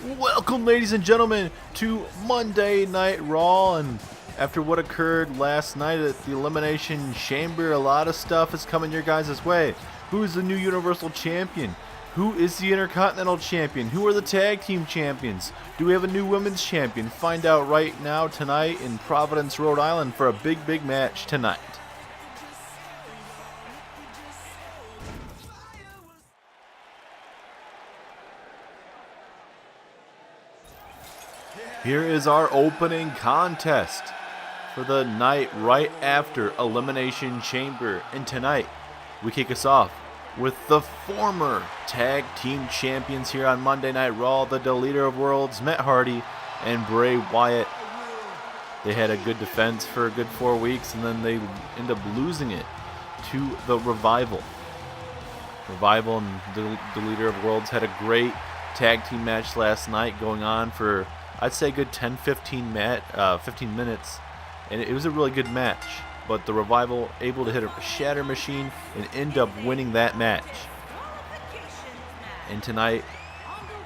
Welcome, ladies and gentlemen, to Monday Night Raw. And after what occurred last night at the Elimination Chamber, a lot of stuff is coming your guys' way. Who is the new Universal Champion? Who is the Intercontinental Champion? Who are the Tag Team Champions? Do we have a new Women's Champion? Find out right now tonight in Providence, Rhode Island for a big match tonight. Here is our opening contest for the night right after Elimination Chamber. And tonight, we kick us off with the former Tag Team Champions here on Monday Night Raw, the Deleter of Worlds, Matt Hardy and Bray Wyatt. They had a good defense for a good 4 weeks, and then they end up losing it to the Revival. Revival and the Deleter of Worlds had a great tag team match last night, going on for I'd say a good 15 minutes, and it was a really good match. But the Revival able to hit a shatter machine and end up winning that match. And tonight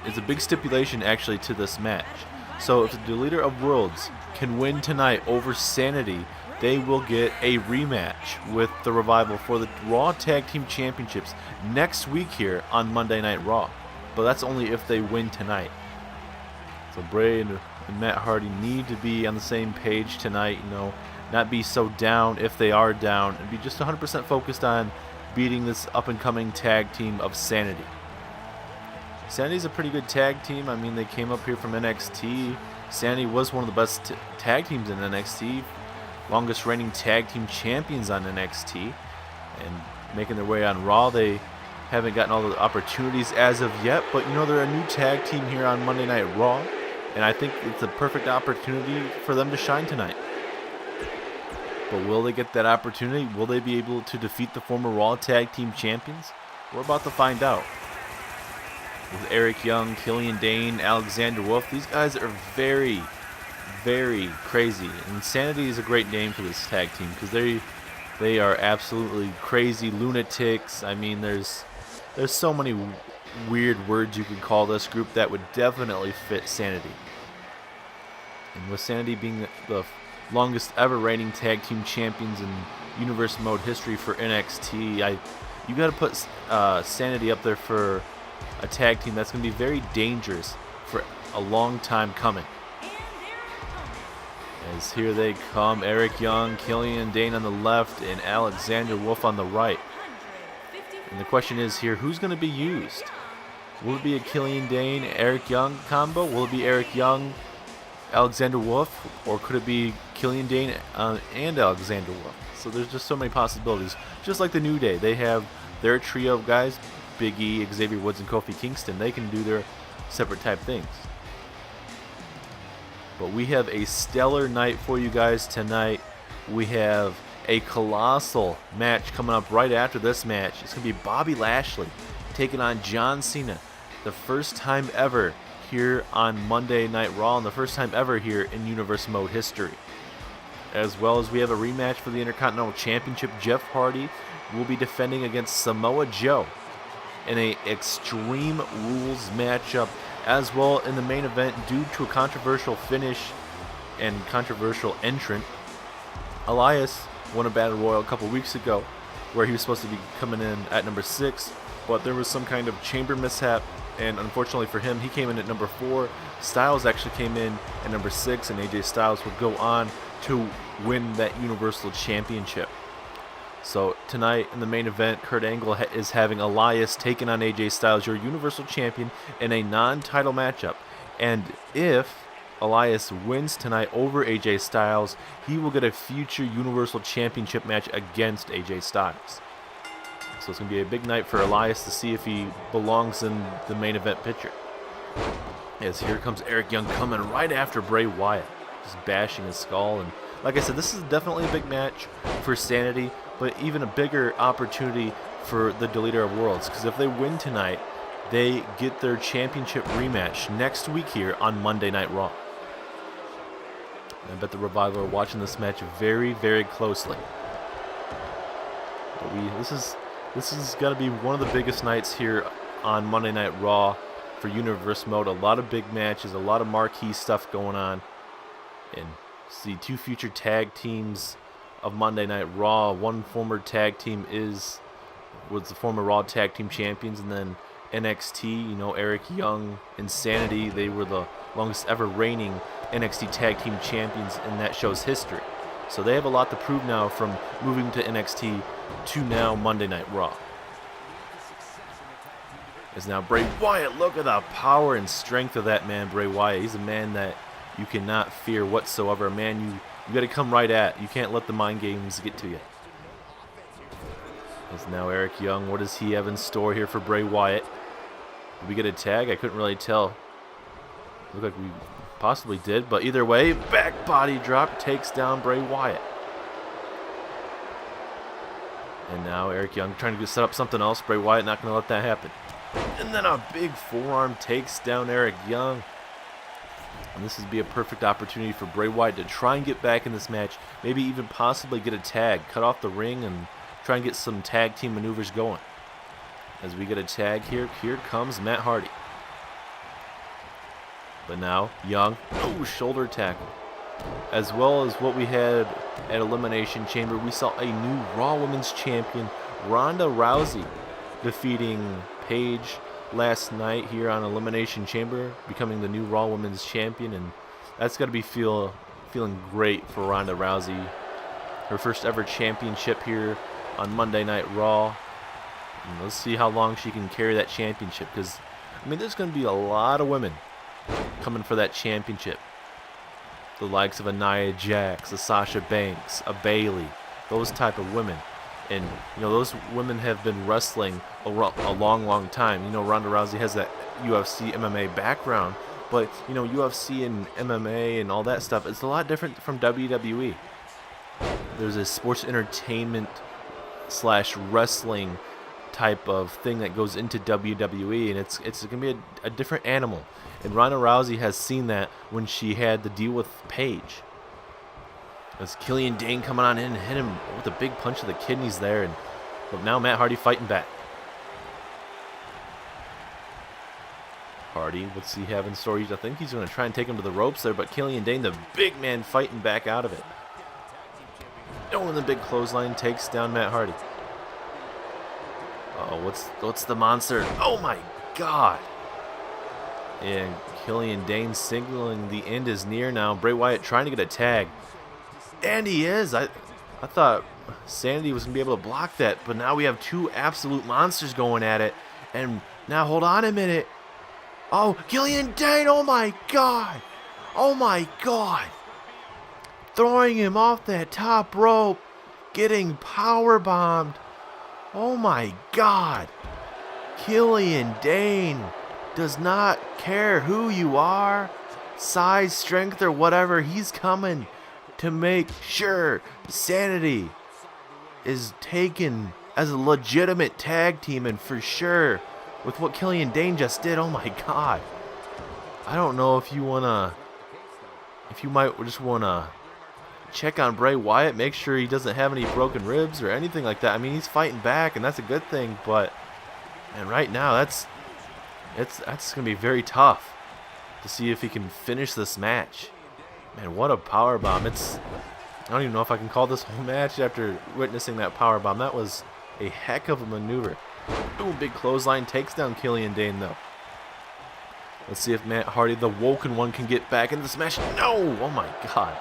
is a big stipulation actually to this match. So if the Deleter of Worlds can win tonight over Sanity, they will get a rematch with the Revival for the Raw Tag Team Championships next week here on Monday Night Raw. But that's only if they win tonight. So Bray and Matt Hardy need to be on the same page tonight, not be so down if they are down, and be just 100% focused on beating this up-and-coming tag team of Sanity. Sanity's a pretty good tag team. I mean, they came up here from NXT. Sanity was one of the best tag teams in NXT, longest reigning tag team champions on NXT, and making their way on Raw. They haven't gotten all the opportunities as of yet, but they're a new tag team here on Monday Night Raw. And I think it's a perfect opportunity for them to shine tonight. But will they get that opportunity? Will they be able to defeat the former Raw Tag Team Champions? We're about to find out. With Eric Young, Killian Dane, Alexander Wolf, these guys are very crazy. And Sanity is a great name for this tag team because they are absolutely crazy lunatics. I mean, there's so many weird words you could call this group that would definitely fit Sanity. And with Sanity being the longest ever reigning tag team champions in Universe Mode history for NXT, you got to put Sanity up there for a tag team that's going to be very dangerous for a long time coming. As here they come, Eric Young, Killian Dane on the left, and Alexander Wolf on the right. And the question is here, who's going to be used? Will it be a Killian Dane, Eric Young combo? Will it be Eric Young, Alexander Wolf? Or could it be Killian Dane and Alexander Wolf? So there's just so many possibilities. Just like the New Day, they have their trio of guys, Big E, Xavier Woods, and Kofi Kingston. They can do their separate type things. But we have a stellar night for you guys tonight. We have a colossal match coming up right after this match. It's going to be Bobby Lashley taking on John Cena. The first time ever here on Monday Night Raw, and the first time ever here in Universe Mode history. As well as we have a rematch for the Intercontinental Championship. Jeff Hardy will be defending against Samoa Joe in a Extreme Rules matchup. As well in the main event, due to a controversial finish and controversial entrant, Elias won a Battle Royal a couple weeks ago where he was supposed to be coming in at number 6, but there was some kind of chamber mishap, and unfortunately for him, he came in at number 4. Styles actually came in at number 6, and AJ Styles would go on to win that Universal Championship. So tonight in the main event, Kurt Angle is having Elias taking on AJ Styles, your Universal Champion, in a non-title matchup. And if Elias wins tonight over AJ Styles, he will get a future Universal Championship match against AJ Styles. So it's going to be a big night for Elias to see if he belongs in the main event picture. As here comes Eric Young coming right after Bray Wyatt, just bashing his skull. And like I said, this is definitely a big match for Sanity, but even a bigger opportunity for the Deleter of Worlds, because if they win tonight, they get their championship rematch next week here on Monday Night Raw. I bet the Revival are watching this match very closely. But this is got to be one of the biggest nights here on Monday Night Raw. for Universe Mode. A lot of big matches, a lot of marquee stuff going on. And see two future tag teams of Monday Night Raw. One former tag team was the former Raw Tag Team Champions, and then NXT, you know, Eric Young, Insanity, they were the longest ever reigning NXT Tag Team Champions in that show's history. So they have a lot to prove now from moving to NXT to now Monday Night Raw. Is now Bray Wyatt. Look at the power and strength of that man, Bray Wyatt. He's a man that you cannot fear whatsoever. A man you got to come right at. You can't let the mind games get to you. Is now Eric Young. What does he have in store here for Bray Wyatt? Did we get a tag? I couldn't really tell. Looked like we possibly did, but either way, back body drop takes down Bray Wyatt. And now Eric Young trying to set up something else. Bray Wyatt not going to let that happen. And then a big forearm takes down Eric Young. And this would be a perfect opportunity for Bray Wyatt to try and get back in this match. Maybe even possibly get a tag. Cut off the ring and try and get some tag team maneuvers going. As we get a tag here, here comes Matt Hardy. But now, Young, shoulder tackle. As well as what we had at Elimination Chamber, we saw a new Raw Women's Champion, Ronda Rousey, defeating Paige last night here on Elimination Chamber, becoming the new Raw Women's Champion, and that's got to be feeling great for Ronda Rousey. Her first ever championship here on Monday Night Raw. And let's see how long she can carry that championship, because, I mean, there's going to be a lot of women coming for that championship. The likes of a Nia Jax, a Sasha Banks, a Bayley, those type of women. And, you know, those women have been wrestling a long time. You know, Ronda Rousey has that UFC MMA background, but, you know, UFC and MMA and all that stuff, it's a lot different from WWE. There's a sports entertainment / wrestling type of thing that goes into WWE, and it's going to be a different animal. And Ronda Rousey has seen that when she had to deal with Paige. As Killian Dane coming on in and hit him with a big punch to the kidneys there. But now Matt Hardy fighting back. Hardy, what's he have in store? I think he's going to try and take him to the ropes there, but Killian Dane, the big man, fighting back out of it. And the big clothesline takes down Matt Hardy. Oh, what's the monster? Oh my God! And Killian Dane signaling the end is near now. Bray Wyatt trying to get a tag. And he is. I thought Sanity was going to be able to block that, but now we have two absolute monsters going at it. And now, hold on a minute. Oh, Killian Dane, oh my God. Oh my God. Throwing him off that top rope. Getting powerbombed. Oh my God. Killian Dane does not care who you are, size, strength, or whatever. He's coming to make sure Sanity is taken as a legitimate tag team, and for sure with what Killian Dane just did, oh my God. I don't know if you might just wanna check on Bray Wyatt, make sure he doesn't have any broken ribs or anything like that. I mean, he's fighting back, and that's a good thing, but and right now that's gonna be very tough to see if he can finish this match. Man, what a powerbomb. I don't even know if I can call this whole match after witnessing that powerbomb. That was a heck of a maneuver. Ooh, big clothesline takes down Killian Dane, though. Let's see if Matt Hardy, the Woken One, can get back into this match. No! Oh my God.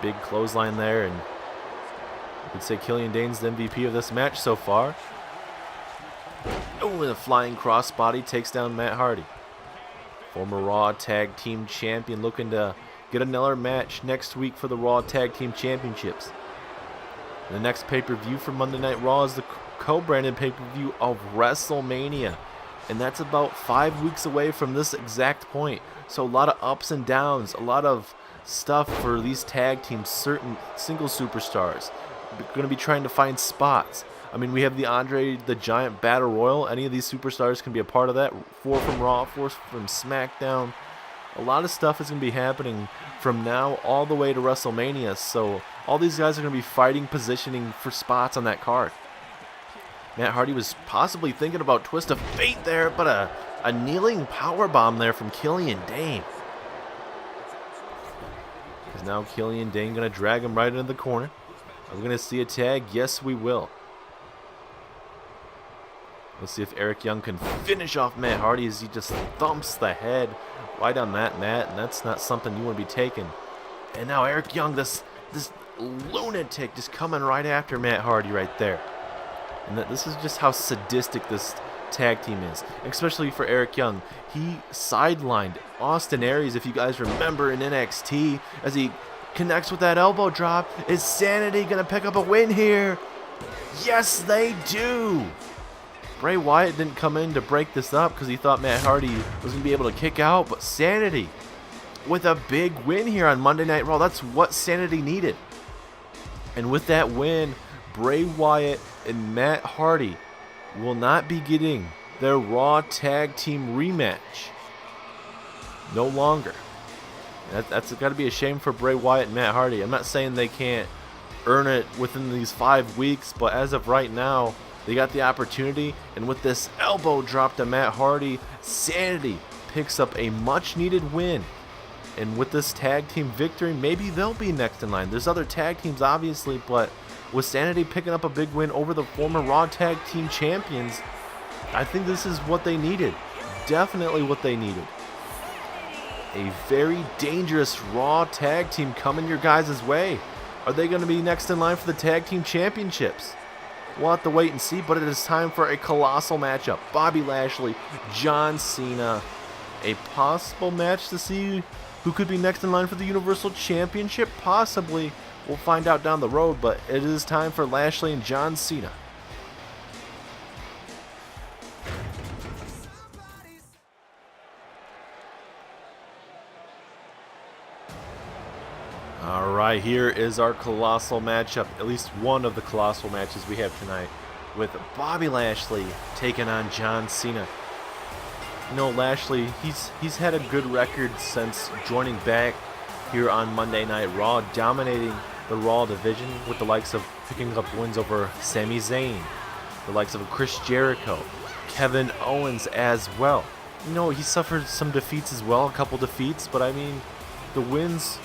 Big clothesline there, and you could say Killian Dane's the MVP of this match so far. Oh, and a flying crossbody takes down Matt Hardy. Former Raw Tag Team Champion looking to get another match next week for the Raw Tag Team Championships. The next pay-per-view for Monday Night Raw is the co-branded pay-per-view of WrestleMania. And that's about 5 weeks away from this exact point. So a lot of ups and downs, a lot of stuff for these tag teams, certain single superstars. We're going to be trying to find spots. I mean, we have the Andre the Giant Battle Royal. Any of these superstars can be a part of that. 4 from Raw, 4 from SmackDown. A lot of stuff is going to be happening from now all the way to WrestleMania. So all these guys are going to be fighting, positioning for spots on that card. Matt Hardy was possibly thinking about Twist of Fate there, but a A kneeling power bomb there from Killian Dane. Is now Killian Dane going to drag him right into the corner. Are we going to see a tag? Yes, we will. Let's see if Eric Young can finish off Matt Hardy as he just thumps the head right on that mat, and that's not something you want to be taking. And now Eric Young, this lunatic, just coming right after Matt Hardy right there. And this is just how sadistic this tag team is, especially for Eric Young. He sidelined Austin Aries, if you guys remember, in NXT as he connects with that elbow drop. Is Sanity going to pick up a win here? Yes, they do. Bray Wyatt didn't come in to break this up because he thought Matt Hardy was going to be able to kick out, but Sanity with a big win here on Monday Night Raw. That's what Sanity needed. And with that win, Bray Wyatt and Matt Hardy will not be getting their Raw Tag Team rematch. No longer. That's got to be a shame for Bray Wyatt and Matt Hardy. I'm not saying they can't earn it within these 5 weeks, but as of right now, they got the opportunity, and with this elbow drop to Matt Hardy, Sanity picks up a much-needed win. And with this tag team victory, maybe they'll be next in line. There's other tag teams, obviously, but with Sanity picking up a big win over the former Raw Tag Team Champions, I think this is what they needed. Definitely what they needed. A very dangerous Raw Tag Team coming your guys' way. Are they going to be next in line for the Tag Team Championships? We'll have to wait and see, but it is time for a colossal matchup. Bobby Lashley, John Cena. A possible match to see who could be next in line for the Universal Championship? Possibly. We'll find out down the road, but it is time for Lashley and John Cena. Alright, here is our colossal matchup, at least one of the colossal matches we have tonight, with Bobby Lashley taking on John Cena. You know, Lashley, he's had a good record since joining back here on Monday Night Raw, dominating the Raw division with the likes of picking up wins over Sami Zayn, the likes of Chris Jericho, Kevin Owens as well. You know, he suffered some defeats as well, a couple defeats, but I mean, the wins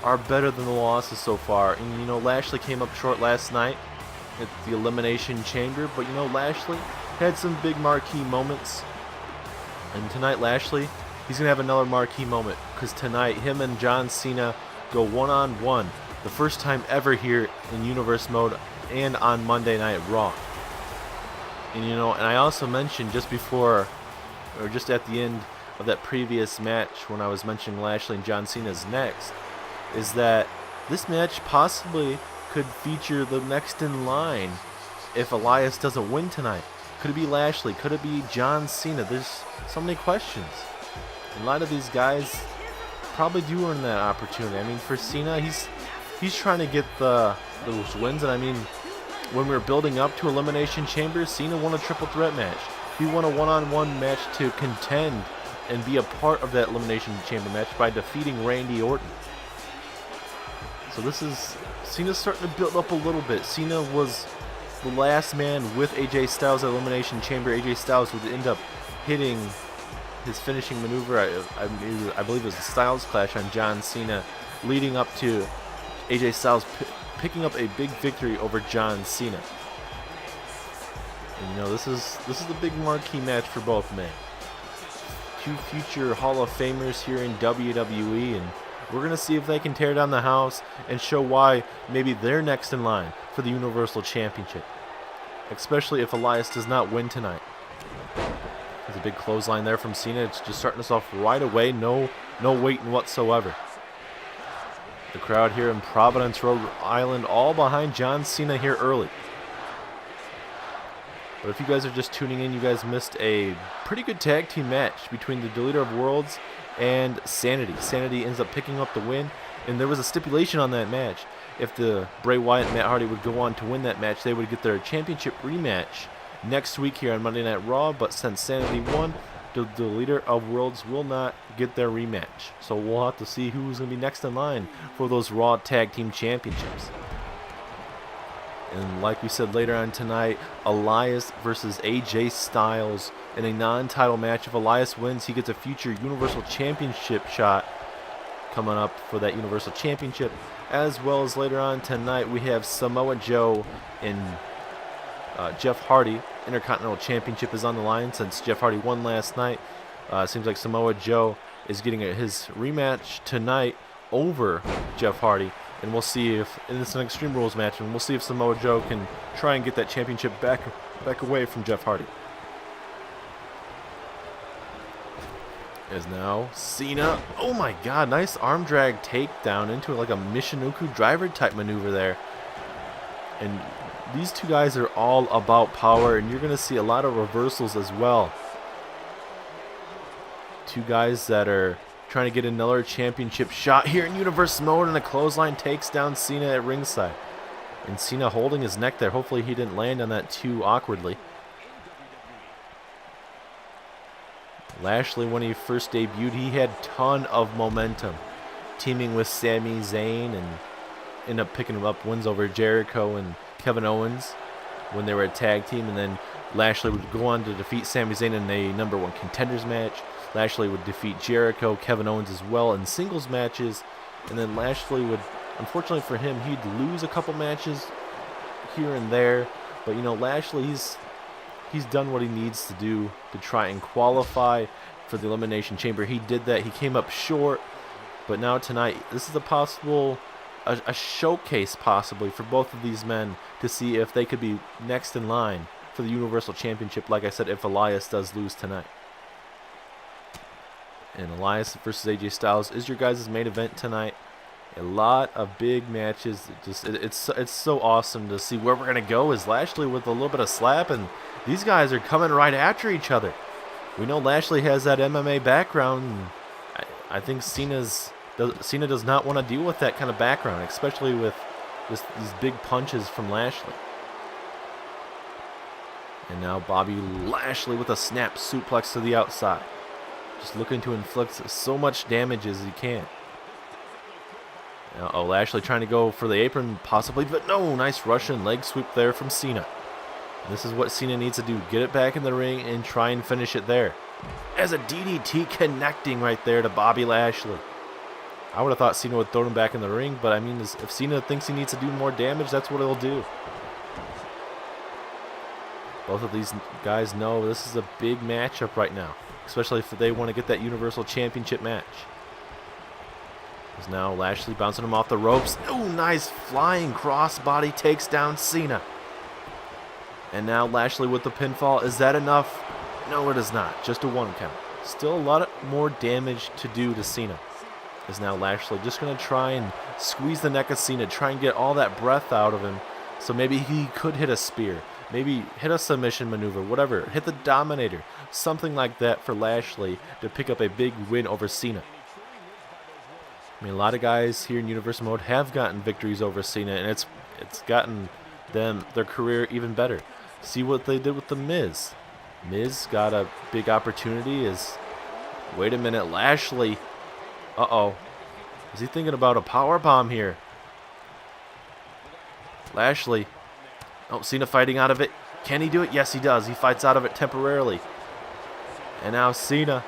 are better than the losses so far. And you know, Lashley came up short last night at the Elimination Chamber, but you know, Lashley had some big marquee moments. And tonight, Lashley, he's going to have another marquee moment, because tonight, him and John Cena go one-on-one. The first time ever here in Universe Mode and on Monday Night Raw. And you know, and I also mentioned just before, or just at the end of that previous match when I was mentioning Lashley and John Cena's next, is that this match possibly could feature the next in line if Elias doesn't win tonight. Could it be Lashley? Could it be John Cena? There's so many questions. And a lot of these guys probably do earn that opportunity. I mean, for Cena, he's trying to get those wins. And I mean, when we were building up to Elimination Chamber, Cena won a triple threat match. He won a one-on-one match to contend and be a part of that Elimination Chamber match by defeating Randy Orton. So this is, Cena's starting to build up a little bit. Cena was the last man with AJ Styles at Elimination Chamber. AJ Styles would end up hitting his finishing maneuver. I believe it was a Styles Clash on John Cena, leading up to AJ Styles picking up a big victory over John Cena. And you know, this is the big marquee match for both men. Two future Hall of Famers here in WWE, and we're going to see if they can tear down the house and show why maybe they're next in line for the Universal Championship. Especially if Elias does not win tonight. There's a big clothesline there from Cena. It's just starting us off right away. No waiting whatsoever. The crowd here in Providence, Rhode Island, all behind John Cena here early. But if you guys are just tuning in, you guys missed a pretty good tag team match between the Deleter of Worlds and Sanity. Sanity ends up picking up the win, and there was a stipulation on that match. If the Bray Wyatt and Matt Hardy would go on to win that match, they would get their championship rematch next week here on Monday Night Raw. But since Sanity won, the Deleter of Worlds will not get their rematch. So we'll have to see who's going to be next in line for those Raw Tag Team Championships. And like we said later on tonight, Elias versus AJ Styles in a non-title match. If Elias wins, he gets a future Universal Championship shot coming up for that Universal Championship. As well as later on tonight, we have Samoa Joe and Jeff Hardy. Intercontinental Championship is on the line since Jeff Hardy won last night. Seems like Samoa Joe is getting his rematch tonight over Jeff Hardy. And we'll see if, and it's an Extreme Rules match, and we'll see if Samoa Joe can try and get that championship back away from Jeff Hardy. Is now Cena. Oh my God, nice arm drag takedown into like a Michinoku driver type maneuver there. And these two guys are all about power, and you're going to see a lot of reversals as well. Two guys that are trying to get another championship shot here in Universe mode, and a clothesline takes down Cena at ringside. And Cena holding his neck there. Hopefully he didn't land on that too awkwardly. Lashley, when he first debuted, he had a ton of momentum, teaming with Sami Zayn, and ended up picking up wins over Jericho and Kevin Owens when they were a tag team. And then Lashley would go on to defeat Sami Zayn in a #1 contenders match. Lashley would defeat Jericho, Kevin Owens as well in singles matches. And then Lashley would, unfortunately for him, he'd lose a couple matches here and there. But, you know, Lashley, he's done what he needs to do to try and qualify for the Elimination Chamber. He did that. He came up short. But now tonight, this is a showcase possibly for both of these men to see if they could be next in line for the Universal Championship, like I said, if Elias does lose tonight. And Elias versus AJ Styles is your guys' main event tonight. A lot of big matches. It's so awesome to see where we're going to go. Is Lashley with a little bit of slap, and these guys are coming right after each other. We know Lashley has that MMA background. And I think Cena does not want to deal with that kind of background, especially with these big punches from Lashley. And now Bobby Lashley with a snap suplex to the outside. Just looking to inflict so much damage as he can. Oh, Lashley trying to go for the apron possibly, but no, nice Russian leg sweep there from Cena. This is what Cena needs to do, get it back in the ring and try and finish it there. As a DDT connecting right there to Bobby Lashley. I would have thought Cena would throw him back in the ring, but I mean, if Cena thinks he needs to do more damage, that's what he'll do. Both of these guys know this is a big matchup right now, especially if they want to get that Universal Championship match. There's now Lashley bouncing him off the ropes. Oh, nice flying crossbody takes down Cena. And now Lashley with the pinfall. Is that enough? No, it is not. Just a 1 count. Still a lot more damage to do to Cena. Is now Lashley just going to try and squeeze the neck of Cena, try and get all that breath out of him. So maybe he could hit a spear. Maybe hit a submission maneuver, whatever. Hit the Dominator. Something like that for Lashley to pick up a big win over Cena. I mean, a lot of guys here in Universe Mode have gotten victories over Cena, and it's gotten them their career even better. See what they did with The Miz. Miz got a big opportunity. Wait a minute, Lashley. Uh-oh. Is he thinking about a powerbomb here? Lashley. Oh, Cena fighting out of it. Can he do it? Yes, he does. He fights out of it temporarily. And now Cena.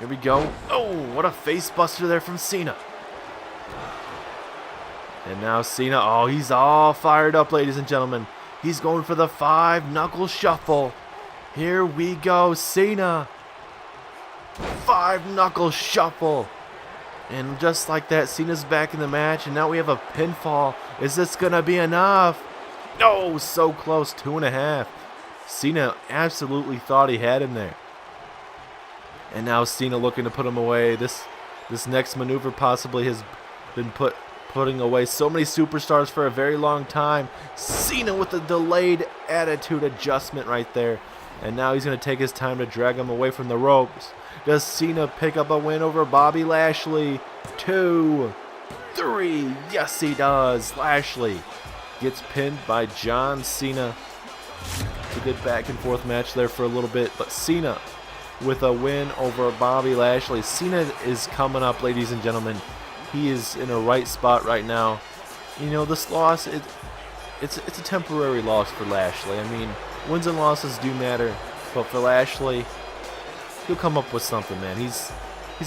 Here we go. Oh, what a face buster there from Cena. And now Cena. Oh, he's all fired up, ladies and gentlemen. He's going for the 5-knuckle shuffle. Here we go, Cena. 5-knuckle shuffle. And just like that, Cena's back in the match. And now we have a pinfall. Is this going to be enough? No, so close. 2.5. Cena absolutely thought he had him there. And now Cena looking to put him away. This next maneuver possibly has been putting away so many superstars for a very long time. Cena with the delayed attitude adjustment right there. And now he's going to take his time to drag him away from the ropes. Does Cena pick up a win over Bobby Lashley? 2, 3. Yes, he does. Lashley gets pinned by John Cena. It's a good back and forth match there for a little bit. But Cena with a win over Bobby Lashley. Cena is coming up, ladies and gentlemen. He is in a right spot right now. You know, this loss, it's a temporary loss for Lashley. I mean, wins and losses do matter. But for Lashley, he'll come up with something, man. He's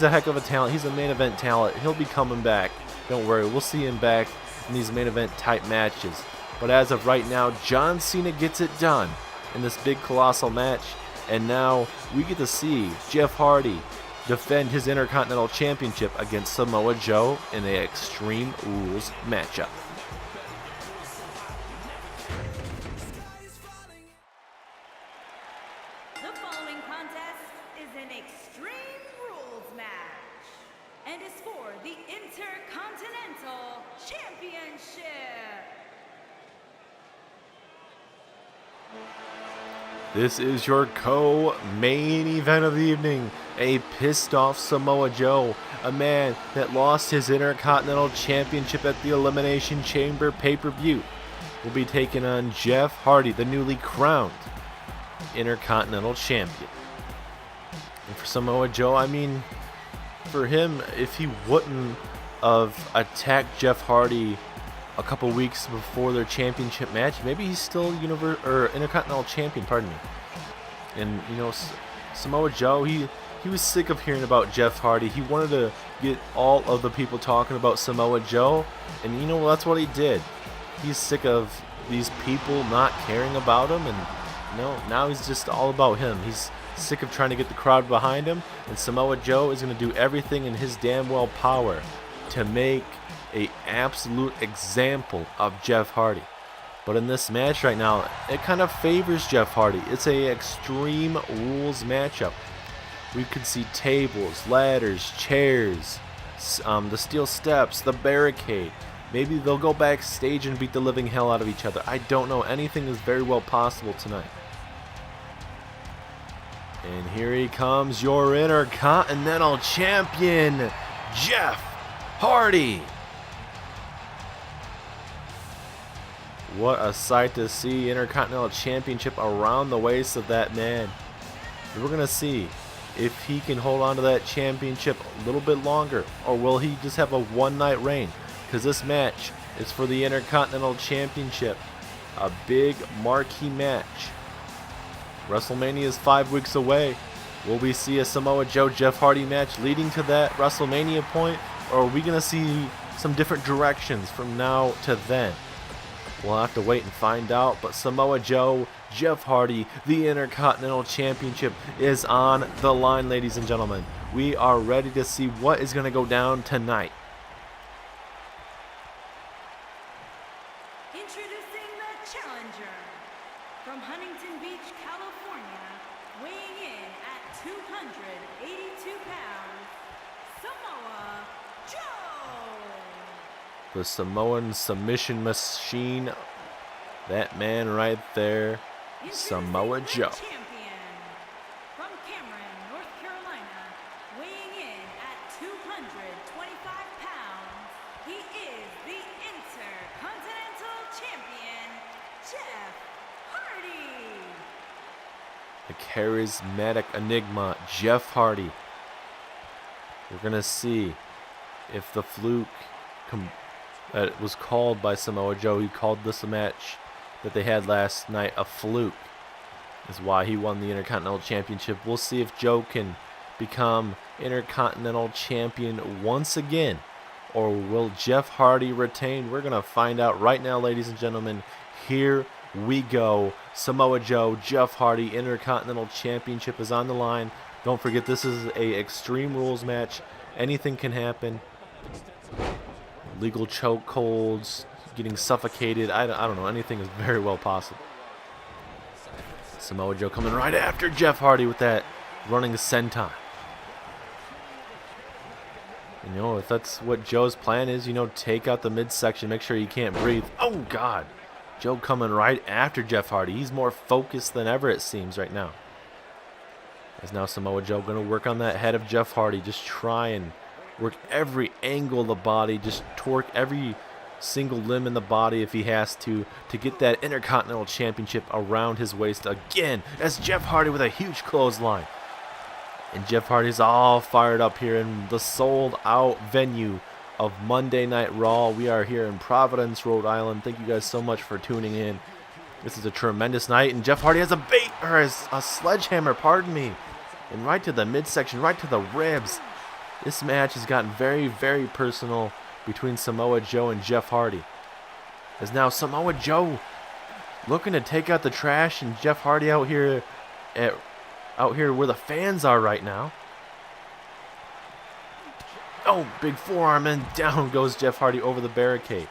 a heck of a talent. He's a main event talent. He'll be coming back. Don't worry. We'll see him back in these main event type matches. But as of right now, John Cena gets it done in this big colossal match. And now we get to see Jeff Hardy defend his Intercontinental Championship against Samoa Joe in an Extreme Rules matchup. The following contest is an Extreme Rules match and is for the Intercontinental Championship. This is your co-main event of the evening. A pissed off Samoa Joe, a man that lost his Intercontinental Championship at the Elimination Chamber pay-per-view, will be taking on Jeff Hardy, the newly crowned Intercontinental Champion. And for Samoa Joe, I mean, for him, if he wouldn't have attacked Jeff Hardy a couple weeks before their championship match, maybe he's still Intercontinental Champion, pardon me. And, you know, Samoa Joe, he was sick of hearing about Jeff Hardy. He wanted to get all of the people talking about Samoa Joe, and, you know, that's what he did. He's sick of these people not caring about him, and, you know, now he's just all about him. He's sick of trying to get the crowd behind him, and Samoa Joe is going to do everything in his damn well power to make an absolute example of Jeff Hardy. But in this match right now, it kind of favors Jeff Hardy. It's a Extreme Rules matchup. We could see tables, ladders, chairs, the steel steps, the barricade. Maybe they'll go backstage and beat the living hell out of each other. I don't know. Anything is very well possible tonight. And here he comes, your Intercontinental Champion, Jeff Hardy. What a sight to see. Intercontinental Championship around the waist of that man. And we're going to see if he can hold on to that championship a little bit longer, or will he just have a one-night reign? Because this match is for the Intercontinental Championship. A big marquee match. WrestleMania is 5 weeks away. Will we see a Samoa Joe Jeff Hardy match leading to that WrestleMania point? Or are we going to see some different directions from now to then? We'll have to wait and find out. But Samoa Joe, Jeff Hardy, the Intercontinental Championship is on the line, ladies and gentlemen. We are ready to see what is going to go down tonight. Introducing the challenger from Huntington Beach, California, weighing in at 282 pounds, Samoa Joe. The Samoan submission machine. That man right there, Samoa Joe. Champion from Cameron, North Carolina, weighing in at 225 pounds, he is the Intercontinental Champion, Jeff Hardy. The charismatic enigma, Jeff Hardy. We're going to see if the fluke that was called by Samoa Joe, he called this a match that they had last night a fluke, is why he won the Intercontinental Championship. We'll see if Joe can become Intercontinental Champion once again, or will Jeff Hardy retain? We're going to find out right now, ladies and gentlemen. Here we go. Samoa Joe, Jeff Hardy, Intercontinental Championship is on the line. Don't forget, this is a Extreme Rules match. Anything can happen. Legal chokeholds, getting suffocated. I don't know. Anything is very well possible. Samoa Joe coming right after Jeff Hardy with that running senton. You know, if that's what Joe's plan is, you know, take out the midsection, make sure he can't breathe. Oh, God. Joe coming right after Jeff Hardy. He's more focused than ever, it seems, right now. As now Samoa Joe going to work on that head of Jeff Hardy. Just try and work every angle of the body. Just torque every single limb in the body if he has to get that Intercontinental Championship around his waist again. As Jeff Hardy with a huge clothesline. And Jeff Hardy's all fired up here in the sold-out venue of Monday Night Raw. We are here in Providence, Rhode Island. Thank you guys so much for tuning in. This is a tremendous night, and Jeff Hardy has a sledgehammer, pardon me. And right to the midsection, right to the ribs. This match has gotten very, very personal between Samoa Joe and Jeff Hardy. As now Samoa Joe looking to take out the trash, and Jeff Hardy out here where the fans are right now. Oh, big forearm, and down goes Jeff Hardy over the barricade.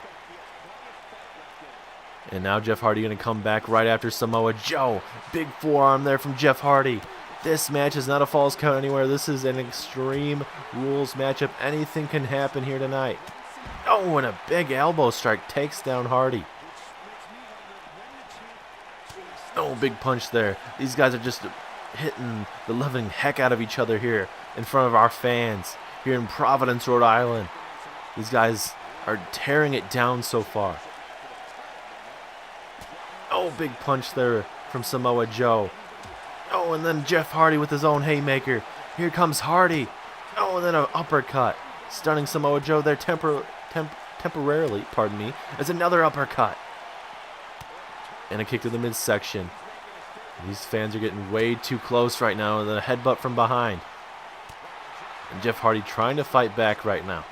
And now Jeff Hardy going to come back right after Samoa Joe. Big forearm there from Jeff Hardy. This match is not a falls count anywhere. This is an Extreme Rules matchup. Anything can happen here tonight. Oh, and a big elbow strike takes down Hardy. Oh, big punch there. These guys are just hitting the living heck out of each other here in front of our fans here in Providence, Rhode Island. These guys are tearing it down so far. Oh, big punch there from Samoa Joe. Oh, and then Jeff Hardy with his own haymaker. Here comes Hardy. Oh, and then an uppercut. Stunning Samoa Joe there temporarily, pardon me, as another uppercut. And a kick to the midsection. These fans are getting way too close right now. And then a headbutt from behind. And Jeff Hardy trying to fight back right now.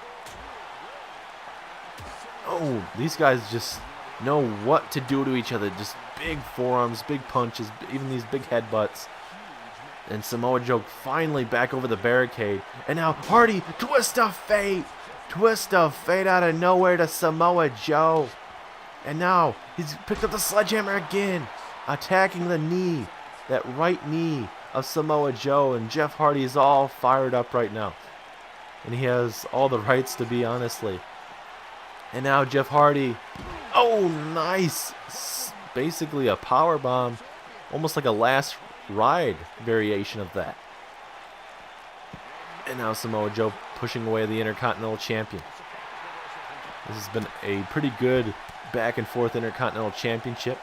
Oh, these guys just know what to do to each other. Just big forearms, big punches, even these big headbutts. And Samoa Joe finally back over the barricade. And now Hardy, twist of fate. Twist of fate out of nowhere to Samoa Joe. And now he's picked up the sledgehammer again, attacking the knee, that right knee of Samoa Joe. And Jeff Hardy is all fired up right now. And he has all the rights to be, honestly. And now Jeff Hardy, oh, nice. Basically a power bomb, almost like a last ride variation of that. And now Samoa Joe pushing away the Intercontinental Champion. This has been a pretty good back and forth Intercontinental Championship.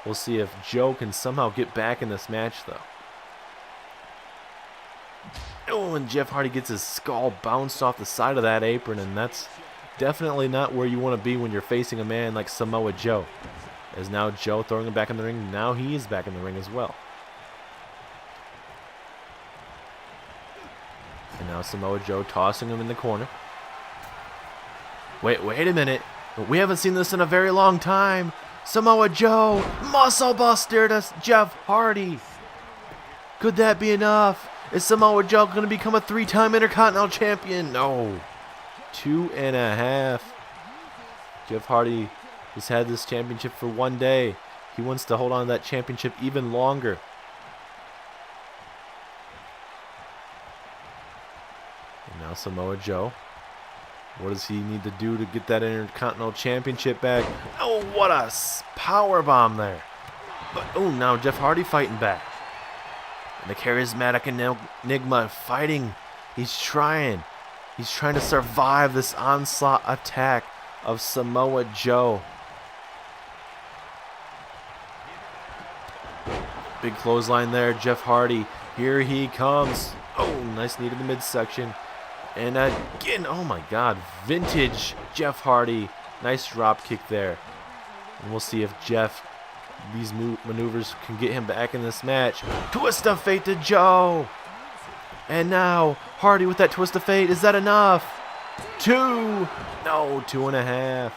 We'll see if Joe can somehow get back in this match, though. Oh, and Jeff Hardy gets his skull bounced off the side of that apron, and that's definitely not where you want to be when you're facing a man like Samoa Joe. As now Joe throwing him back in the ring. Now he is back in the ring as well. And now Samoa Joe tossing him in the corner. Wait a minute. We haven't seen this in a very long time. Samoa Joe, muscle buster to Jeff Hardy. Could that be enough? Is Samoa Joe going to become a 3-time Intercontinental Champion? No. 2.5. Jeff Hardy has had this championship for one day. He wants to hold on to that championship even longer. And now Samoa Joe. What does he need to do to get that Intercontinental Championship back? Oh, what a power bomb there. But, oh, now Jeff Hardy fighting back. And the charismatic Enigma fighting. He's trying to survive this onslaught attack of Samoa Joe. Big clothesline there, Jeff Hardy. Here he comes. Oh, nice knee to the midsection. And again, oh my God, vintage Jeff Hardy. Nice drop kick there. And we'll see if these maneuvers can get him back in this match. Twist of fate to Joe. And now Hardy with that twist of fate. Is that enough? 2. No, 2.5.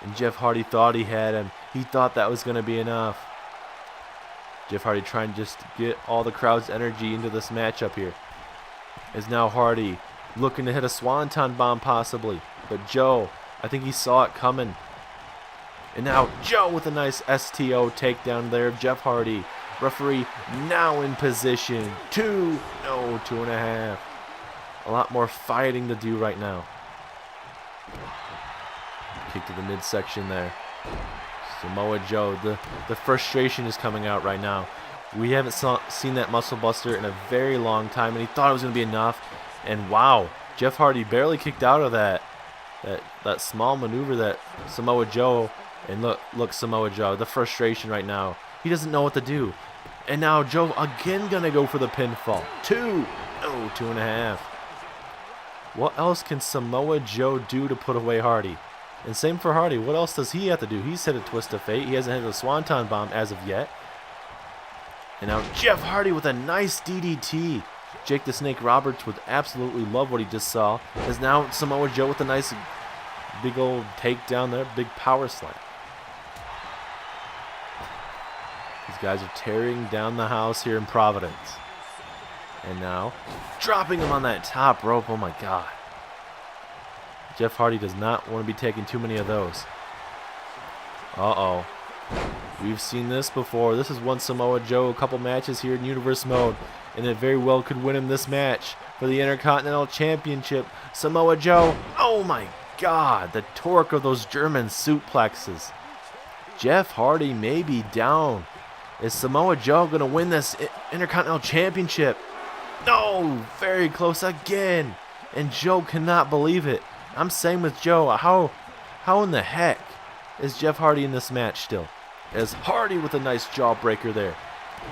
And Jeff Hardy thought he had him. He thought that was going to be enough. Jeff Hardy trying just to get all the crowd's energy into this matchup here. Is now Hardy looking to hit a swanton bomb possibly. But Joe, I think he saw it coming. And now Joe with a nice STO takedown there of Jeff Hardy. Referee now in position. 2. No, 2.5. A lot more fighting to do right now. Kick to the midsection there. Samoa Joe, the frustration is coming out right now. We haven't seen that muscle buster in a very long time, and he thought it was going to be enough. And wow, Jeff Hardy barely kicked out of that small maneuver that Samoa Joe. And look, Samoa Joe, the frustration right now. He doesn't know what to do. And now Joe again going to go for the pinfall. 2. No, 2.5. What else can Samoa Joe do to put away Hardy? And same for Hardy. What else does he have to do? He's hit a twist of fate. He hasn't hit a swanton bomb as of yet. And now Jeff Hardy with a nice DDT. Jake the Snake Roberts would absolutely love what he just saw. As now Samoa Joe with a nice big old takedown there. Big power slam. These guys are tearing down the house here in Providence. And now dropping him on that top rope. Oh my God. Jeff Hardy does not want to be taking too many of those. Uh-oh. We've seen this before. This is one Samoa Joe, a couple matches here in Universe Mode. And it very well could win him this match for the Intercontinental Championship. Samoa Joe. Oh my God. The torque of those German suplexes. Jeff Hardy may be down. Is Samoa Joe going to win this Intercontinental Championship? No, very close again. And Joe cannot believe it. I'm saying with Joe, how in the heck is Jeff Hardy in this match still? As Hardy with a nice jawbreaker there.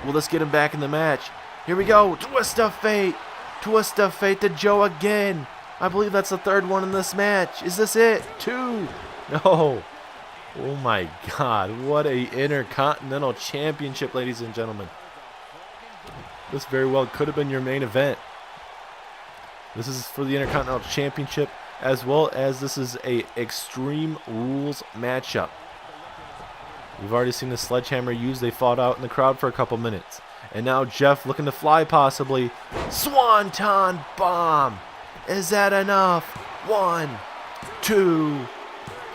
Will this get him back in the match? Here we go. Twist of fate. Twist of fate to Joe again. I believe that's the third one in this match. Is this it? 2. No. Oh my God. What a Intercontinental Championship, ladies and gentlemen. This very well could have been your main event. This is for the Intercontinental Championship, as well as this is a Extreme Rules matchup. We've already seen the sledgehammer used. They fought out in the crowd for a couple minutes. And now Jeff looking to fly possibly. Swanton bomb. Is that enough? 1, 2,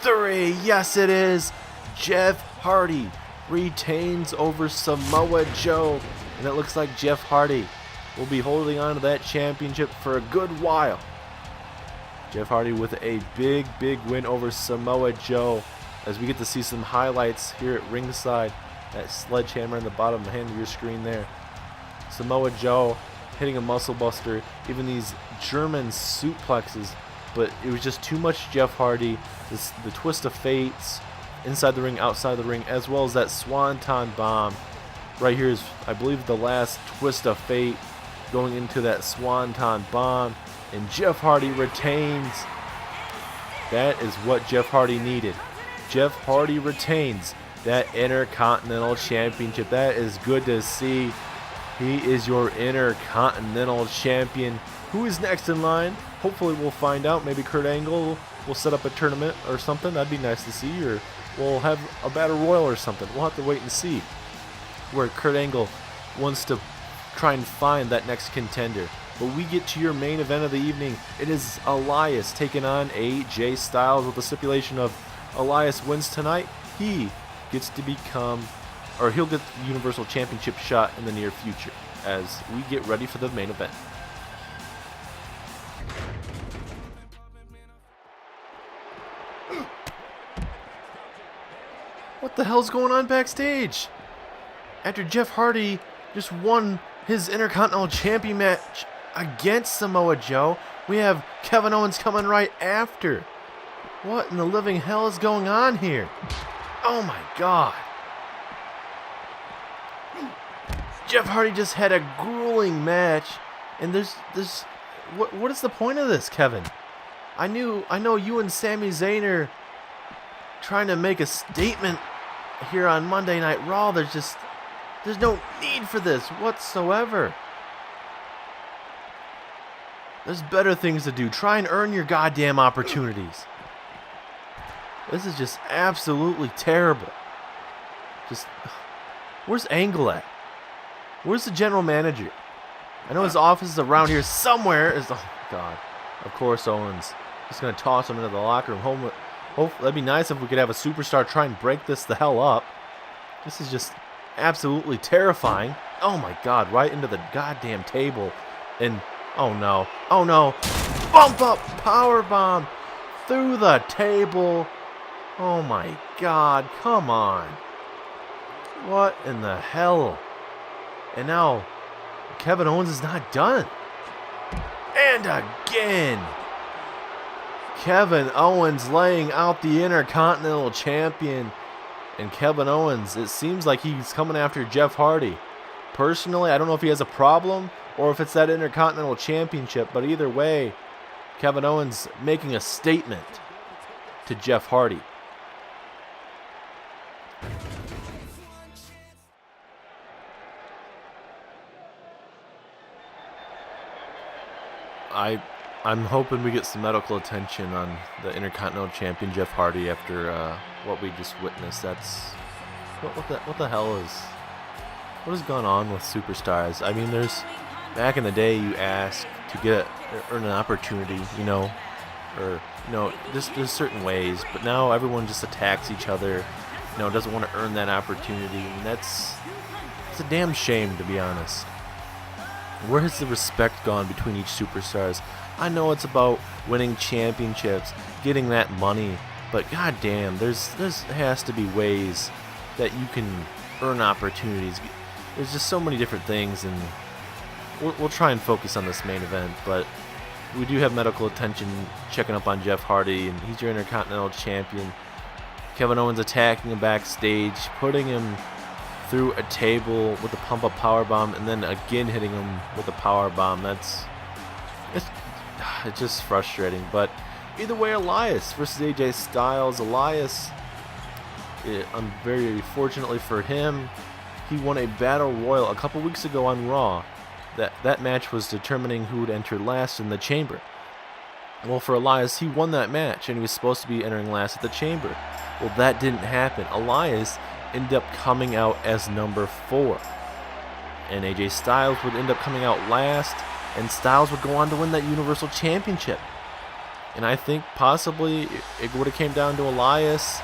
3. Yes, it is. Jeff Hardy retains over Samoa Joe. And it looks like Jeff Hardy will be holding on to that championship for a good while. Jeff Hardy with a big, big win over Samoa Joe. As we get to see some highlights here at ringside. That sledgehammer in the bottom hand of your screen there. Samoa Joe hitting a muscle buster. Even these German suplexes. But it was just too much Jeff Hardy. The twist of fates. Inside the ring, outside the ring. As well as that swanton bomb. Right here is, I believe, the last twist of fate. Going into that swanton bomb. And Jeff Hardy retains. That is what Jeff Hardy needed. Jeff Hardy retains that Intercontinental Championship. That is good to see. He is your Intercontinental Champion. Who is next in line? Hopefully we'll find out. Maybe Kurt Angle will set up a tournament or something. That'd be nice to see. Or we'll have a Battle Royal or something. We'll have to wait and see where Kurt Angle wants to try and find that next contender. But we get to your main event of the evening. It is Elias taking on AJ Styles with the stipulation of Elias wins tonight. He gets to become, or he'll get the Universal Championship shot in the near future as we get ready for the main event. What the hell's going on backstage? After Jeff Hardy just won his Intercontinental Champion match against Samoa Joe, we have Kevin Owens coming right after. What in the living hell is going on here? Oh my God. Jeff Hardy just had a grueling match, and what is the point of this, Kevin? I know you and Sami Zayn are trying to make a statement here on Monday Night Raw. There's no need for this whatsoever. There's better things to do. Try and earn your goddamn opportunities. This is just absolutely terrible. Where's Angle at? Where's the general manager? I know his office is around here somewhere. Oh, God. Of course, Owens. Just going to toss him into the locker room. That'd be nice if we could have a superstar try and break this the hell up. This is just absolutely terrifying. Oh, my God. Right into the goddamn table. And, oh, no. Oh, no. Bump up. Power bomb. Through the table. Oh, my God. Come on. What in the hell? And now, Kevin Owens is not done. And again. Kevin Owens laying out the Intercontinental Champion. And Kevin Owens, it seems like he's coming after Jeff Hardy. Personally, I don't know if he has a problem or if it's that Intercontinental Championship. But either way, Kevin Owens making a statement. to Jeff Hardy. I'm hoping we get some medical attention on the Intercontinental Champion Jeff Hardy after what we just witnessed. That's what the hell is what has gone on with superstars? I mean, back in the day you asked to earn an opportunity, or just there's certain ways, but now everyone just attacks each other, doesn't want to earn that opportunity, and it's a damn shame, to be honest. Where has the respect gone between each superstars? I know it's about winning championships, getting that money, but goddamn, there has to be ways that you can earn opportunities. There's just so many different things, and we'll try and focus on this main event, but we do have medical attention checking up on Jeff Hardy, and he's your Intercontinental Champion. Kevin Owens attacking him backstage, putting him through a table with a pump-up powerbomb, and then again hitting him with a powerbomb. It's just frustrating. But either way, Elias versus AJ Styles. Elias, very fortunately for him, he won a Battle Royal a couple weeks ago on Raw. That match was determining who would enter last in the Chamber. Well, for Elias, he won that match, and he was supposed to be entering last at the Chamber. Well, that didn't happen. Elias ended up coming out as number 4. And AJ Styles would end up coming out last, and Styles would go on to win that Universal Championship. And I think possibly it would have came down to Elias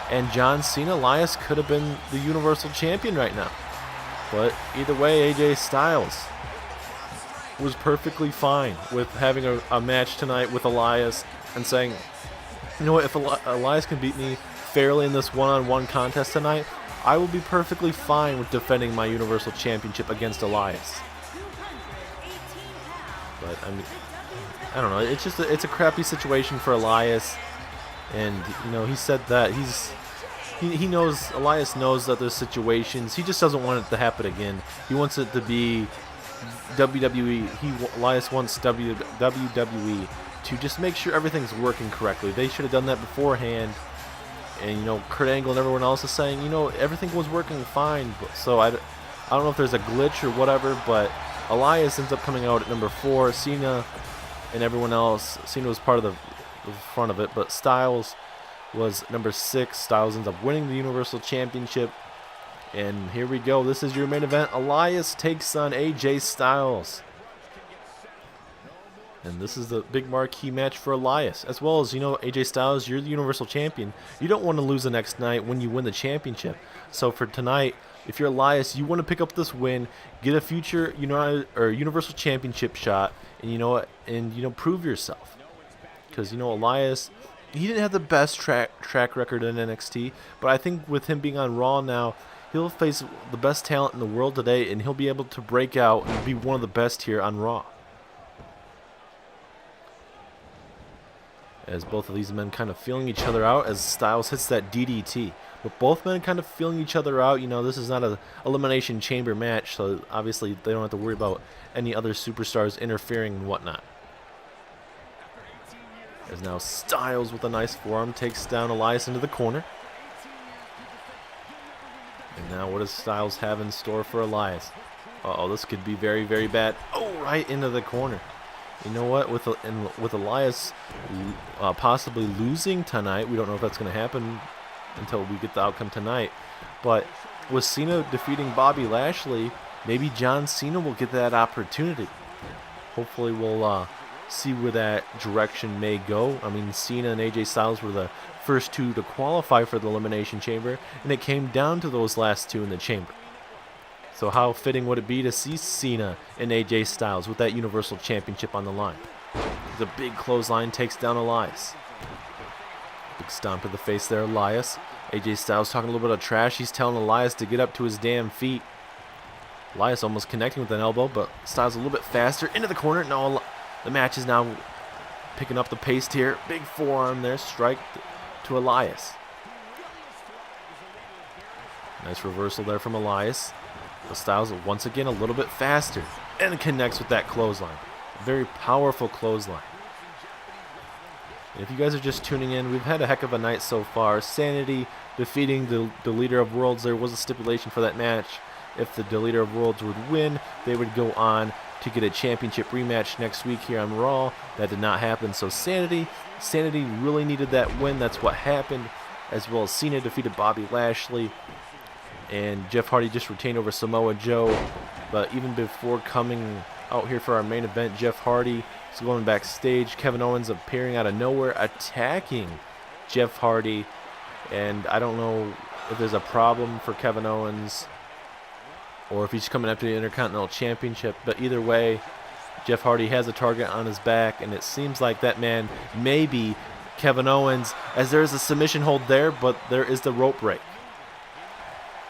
and John Cena. Elias could have been the Universal Champion right now. But either way, AJ Styles was perfectly fine with having a match tonight with Elias and saying, you know what, if Elias can beat me fairly in this one-on-one contest tonight, I will be perfectly fine with defending my Universal Championship against Elias. But I don't know. It's a crappy situation for Elias, and he said that he knows, Elias knows that there's situations. He just doesn't want it to happen again. He wants it to be WWE. Elias wants WWE to just make sure everything's working correctly. They should have done that beforehand. And Kurt Angle and everyone else is saying, everything was working fine. So I don't know if there's a glitch or whatever, but Elias ends up coming out at number 4. Cena and everyone else. Cena was part of the front of it, but Styles was number 6. Styles ends up winning the Universal Championship. And here we go. This is your main event. Elias takes on AJ Styles. And this is the big marquee match for Elias. As well as, AJ Styles, you're the Universal Champion. You don't want to lose the next night when you win the championship. So for tonight, if you're Elias, you want to pick up this win, get a future Universal Championship shot, and prove yourself. Because, Elias, he didn't have the best track record in NXT, but I think with him being on Raw now, he'll face the best talent in the world today, and he'll be able to break out and be one of the best here on Raw. As both of these men kind of feeling each other out as Styles hits that DDT. But both men kind of feeling each other out. This is not an Elimination Chamber match, so obviously they don't have to worry about any other superstars interfering and whatnot. As now Styles with a nice forearm takes down Elias into the corner. And now what does Styles have in store for Elias? Uh-oh, this could be very, very bad. Oh, right into the corner. You know what? With Elias possibly losing tonight, we don't know if that's going to happen until we get the outcome tonight. But with Cena defeating Bobby Lashley, maybe John Cena will get that opportunity. Hopefully we'll see where that direction may go. I mean, Cena and AJ Styles were the first 2 to qualify for the Elimination Chamber, and it came down to those last 2 in the Chamber. So how fitting would it be to see Cena and AJ Styles with that Universal Championship on the line? The big clothesline takes down Elias. Big stomp to the face there, Elias. AJ Styles talking a little bit of trash. He's telling Elias to get up to his damn feet. Elias almost connecting with an elbow, but Styles a little bit faster. Into the corner. No, the match is now picking up the pace here. Big forearm there. Strike to Elias. Nice reversal there from Elias. But Styles once again a little bit faster and connects with that clothesline. Very powerful clothesline. And if you guys are just tuning in, we've had a heck of a night so far. Sanity defeating the Leader of Worlds. There was a stipulation for that match. If the Leader of Worlds would win, they would go on to get a championship rematch next week here on Raw. That did not happen. So Sanity really needed that win. That's what happened. As well as Cena defeated Bobby Lashley. And Jeff Hardy just retained over Samoa Joe. But even before coming out here for our main event, Jeff Hardy is going backstage. Kevin Owens appearing out of nowhere, attacking Jeff Hardy. And I don't know if there's a problem for Kevin Owens or if he's coming after the Intercontinental Championship. But either way, Jeff Hardy has a target on his back, and it seems like that man may be Kevin Owens, as there is a submission hold there, but there is the rope break.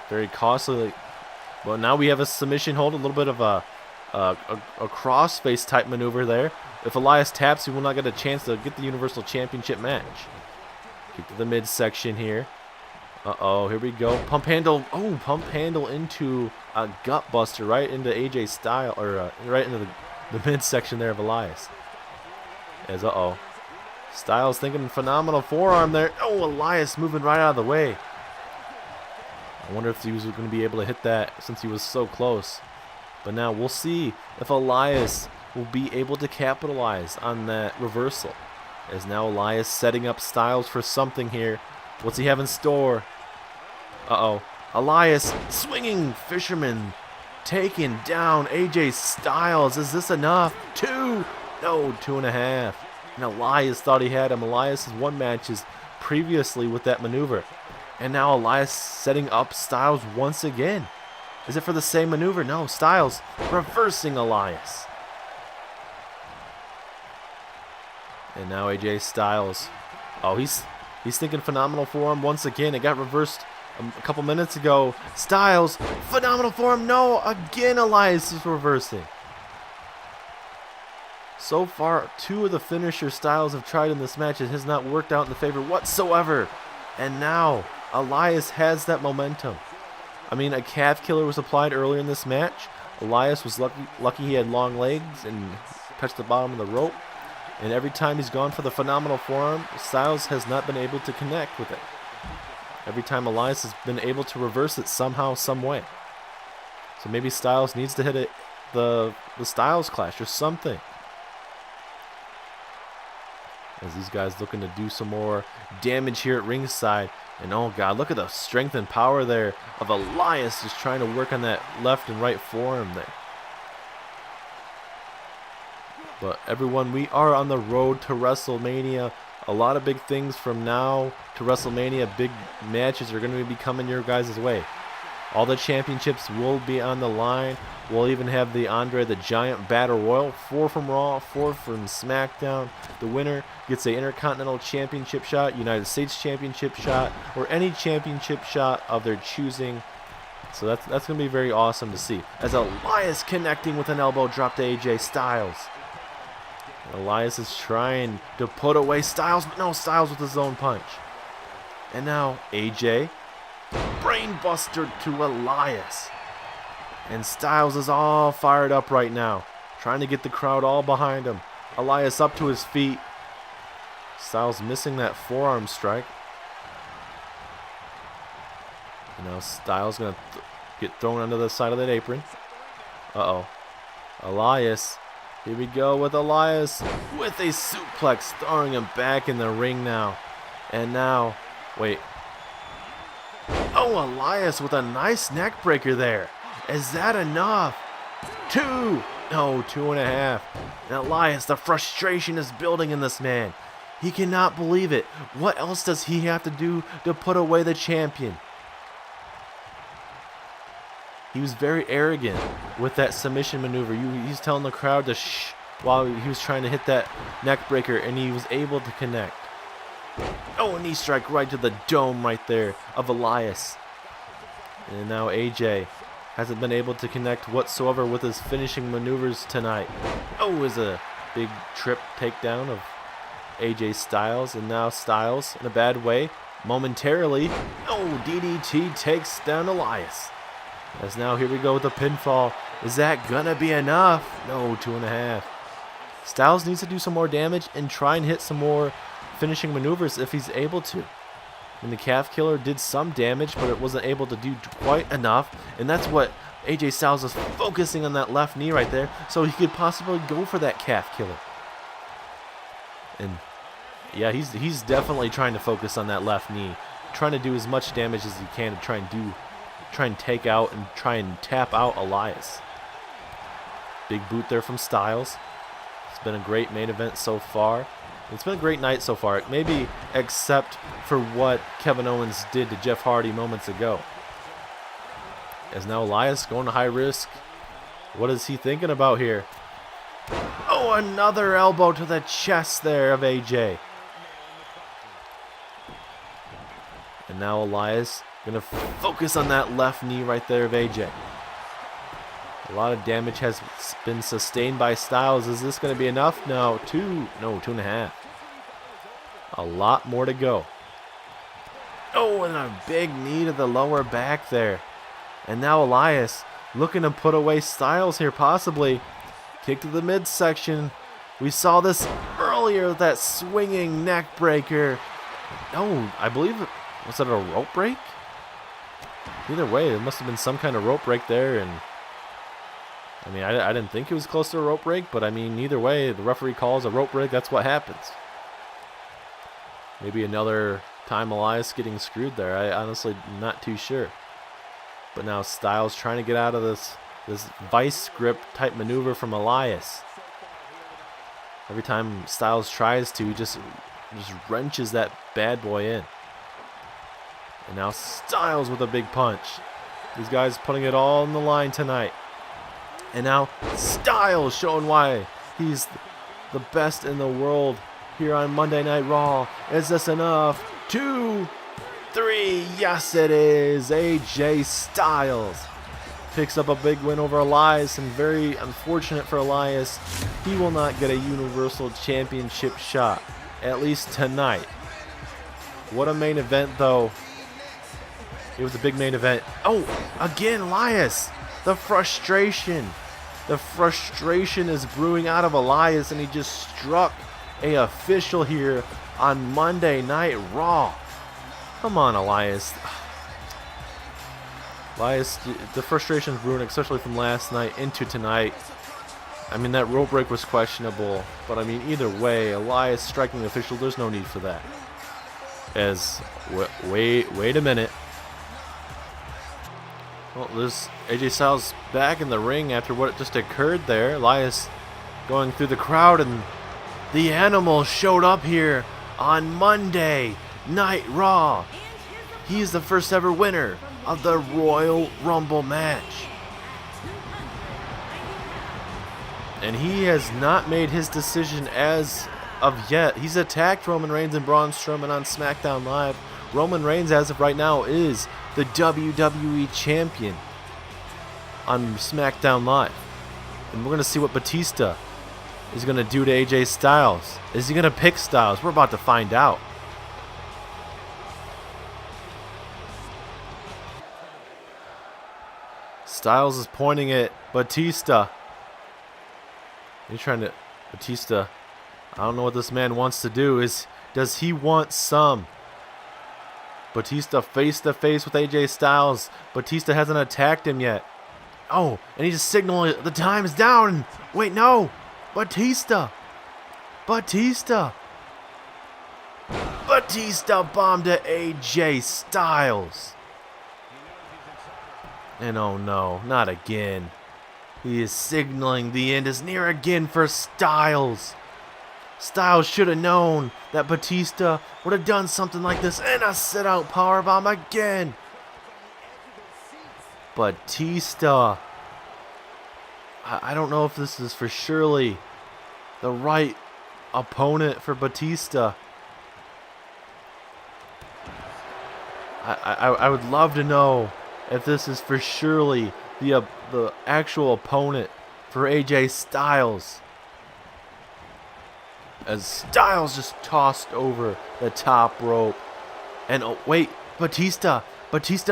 Very costly. Well, now we have a submission hold, a little bit of a crossface type maneuver there. If Elias taps, he will not get a chance to get the Universal Championship match. Kick to the midsection here. Uh-oh, here we go. Pump handle. Oh, pump handle into a gut buster right into AJ Styles, or right into the midsection there of Elias. As Styles thinking phenomenal forearm there. Oh, Elias moving right out of the way. I wonder if he was going to be able to hit that since he was so close. But now we'll see if Elias will be able to capitalize on that reversal. As now Elias setting up Styles for something here. What's he have in store? Elias swinging fisherman, taking down AJ Styles. Is this enough? 2? No, 2.5. And Elias thought he had him. Elias has won matches previously with that maneuver. And now Elias setting up Styles once again. Is it for the same maneuver? No, Styles reversing Elias. And now AJ Styles. Oh, he's thinking phenomenal forearm once again. It got reversed a couple minutes ago. Styles, phenomenal forearm. No, again Elias is reversing. So far, 2 of the finishers Styles have tried in this match. It has not worked out in the favor whatsoever. And now Elias has that momentum. I mean, a calf killer was applied earlier in this match. Elias was lucky he had long legs and touched the bottom of the rope. And every time he's gone for the phenomenal forearm, Styles has not been able to connect with it. Every time Elias has been able to reverse it somehow, some way. So maybe Styles needs to hit it, the Styles Clash or something. As these guys looking to do some more damage here at ringside. And oh god, look at the strength and power there of Elias just trying to work on that left and right forearm there. But everyone, we are on the road to WrestleMania. A lot of big things from now to WrestleMania. Big matches are going to be coming your guys' way. All the championships will be on the line. We'll even have the Andre the Giant Battle Royal. 4 from Raw, 4 from SmackDown. The winner gets a Intercontinental Championship shot, United States Championship shot, or any championship shot of their choosing. So that's going to be very awesome to see. As Elias connecting with an elbow drop to AJ Styles. Elias is trying to put away Styles, but no, Styles with his own punch. And now AJ, brainbuster to Elias. And Styles is all fired up right now, trying to get the crowd all behind him. Elias up to his feet. Styles missing that forearm strike. And now Styles going to get thrown under the side of that apron. Elias. Here we go with Elias with a suplex, throwing him back in the ring now. And now, wait. Oh, Elias with a nice neck breaker there. Is that enough? 2. No, 2.5. And Elias, the frustration is building in this man. He cannot believe it. What else does he have to do to put away the champion? He was very arrogant with that submission maneuver. He's telling the crowd to shh while he was trying to hit that neck breaker, and he was able to connect. Oh, a knee strike right to the dome right there of Elias. And now AJ hasn't been able to connect whatsoever with his finishing maneuvers tonight. Oh, is a big trip takedown of AJ Styles, and now Styles in a bad way momentarily. Oh, DDT takes down Elias. As now here we go with the pinfall. Is that gonna be enough? No, 2.5. Styles needs to do some more damage and try and hit some more finishing maneuvers if he's able to. And the calf killer did some damage, but it wasn't able to do quite enough. And that's what AJ Styles is focusing on, that left knee right there, so he could possibly go for that calf killer. And yeah, he's definitely trying to focus on that left knee, trying to do as much damage as he can to try and take out and try and tap out Elias. Big boot there from Styles. It's been a great main event so far. It's been a great night so far, maybe except for what Kevin Owens did to Jeff Hardy moments ago. As now Elias going to high risk. What is he thinking about here? Oh, another elbow to the chest there of AJ. And now Elias going to focus on that left knee right there of AJ. A lot of damage has been sustained by Styles. Is this going to be enough? No, 2.5. A lot more to go. Oh, and a big knee to the lower back there. And now Elias looking to put away Styles here, possibly. Kick to the midsection. We saw this earlier, that swinging neck breaker. Oh, I believe, was that a rope break? Either way, it must have been some kind of rope break there. And I mean, I didn't think it was close to a rope break, but I mean, either way, the referee calls a rope break, that's what happens. Maybe another time Elias getting screwed there. I honestly not too sure. But now Styles trying to get out of this vice grip type maneuver from Elias. Every time Styles tries to, he just wrenches that bad boy in. And now Styles with a big punch. These guys putting it all on the line tonight. And now Styles showing why he's the best in the world here on Monday Night Raw. Is this enough? 2, 3, yes it is. AJ Styles picks up a big win over Elias, and very unfortunate for Elias, he will not get a Universal Championship shot, at least tonight. What a main event though. It was a big main event. Oh, again Elias. The frustration is brewing out of Elias, and he just struck a official here on Monday Night Raw. Come on, Elias. Elias, the frustration's brewing, especially from last night into tonight. I mean, that rope break was questionable, but I mean, either way, Elias striking the official, there's no need for that. As, wait a minute. Well, this AJ Styles back in the ring after what just occurred there. Elias going through the crowd, and the Animal showed up here on Monday Night Raw. He's the first ever winner of the Royal Rumble match. And he has not made his decision as of yet. He's attacked Roman Reigns and Braun Strowman on SmackDown Live. Roman Reigns, as of right now, is the WWE Champion on SmackDown Live. And we're going to see what Batista is going to do to AJ Styles. Is he going to pick Styles? We're about to find out. Styles is pointing at Batista. He's trying to... Batista, I don't know what this man wants to do. Does he want some? Batista face to face with AJ Styles. Batista hasn't attacked him yet. Oh, and he's just signaling the time is down. Wait, no. Batista Batista bomb to AJ Styles. And oh no, not again. He is signaling the end is near again for Styles. Styles should have known that Batista would have done something like this, and a sit-out powerbomb again. Batista. I don't know if this is for surely the right opponent for Batista. I would love to know if this is for surely the actual opponent for AJ Styles. As Styles just tossed over the top rope. And oh wait, Batista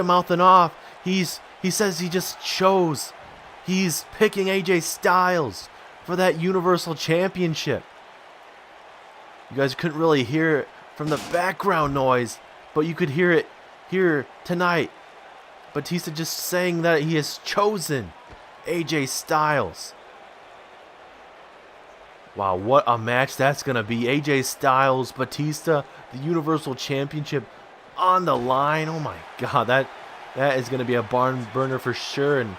mouthing off. He says he just chose. He's picking AJ Styles for that Universal Championship. You guys couldn't really hear it, from the background noise, but you could hear it here tonight. Batista just saying that he has chosen AJ Styles. Wow, what a match that's going to be. AJ Styles, Batista, the Universal Championship on the line. Oh my God, that is going to be a barn burner for sure. And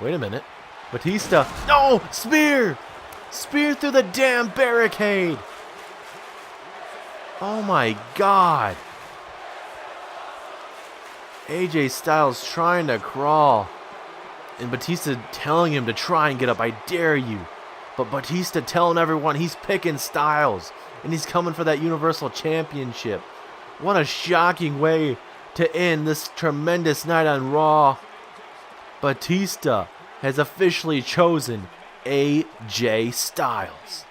wait a minute. Batista, no, spear! Spear through the damn barricade. Oh my God. AJ Styles trying to crawl. And Batista telling him to try and get up. I dare you. But Batista telling everyone he's picking Styles. And he's coming for that Universal Championship. What a shocking way to end this tremendous night on Raw. Batista has officially chosen AJ Styles.